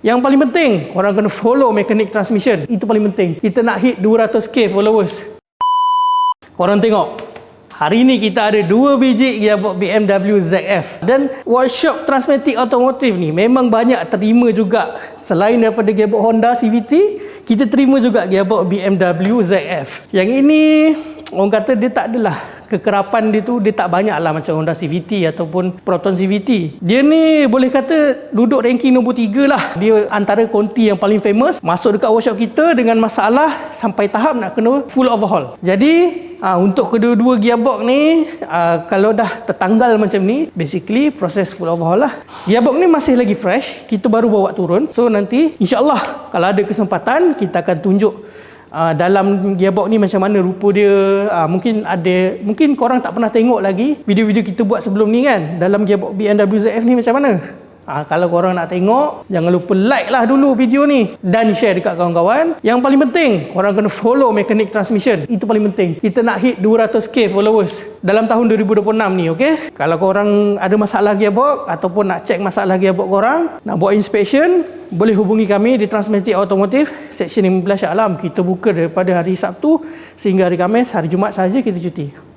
Yang paling penting, korang kena follow Mechanic Transmission. Itu paling penting. Kita nak hit 200k followers. Korang tengok, hari ni kita ada 2 biji gearbox BMW ZF. Dan workshop Transmatic Automotive ni memang banyak terima juga. Selain daripada gearbox Honda CVT, kita terima juga gearbox BMW ZF. Yang ini orang kata dia tak adalah kekerapan dia tu, dia tak banyak lah macam Honda CVT ataupun Proton CVT. Dia ni boleh kata duduk ranking nombor 3 lah. Dia antara konti yang paling famous. Masuk dekat workshop kita dengan masalah sampai tahap nak kena full overhaul. Jadi untuk kedua-dua gearbox ni, kalau dah tertanggal macam ni, basically proses full overhaul lah. Gearbox ni masih lagi fresh, kita baru bawa turun. So nanti insyaAllah kalau ada kesempatan, kita akan tunjuk dalam gearbox ni macam mana rupa dia. Mungkin korang tak pernah tengok lagi video-video kita buat sebelum ni kan, dalam gearbox BMW ZF ni macam mana. Kalau korang nak tengok, jangan lupa like lah dulu video ni dan share dekat kawan-kawan. Yang paling penting, korang kena follow Mechanic Transmission. Itu paling penting. Kita nak hit 200k followers dalam tahun 2026 ni, okay? Kalau korang ada masalah gearbox ataupun nak check masalah gearbox korang, nak buat inspection, boleh hubungi kami di Transmatic Automotive Seksyen 15 Shah Alam. Kita buka daripada hari Sabtu sehingga hari Khamis. Hari Jumaat saja kita cuti.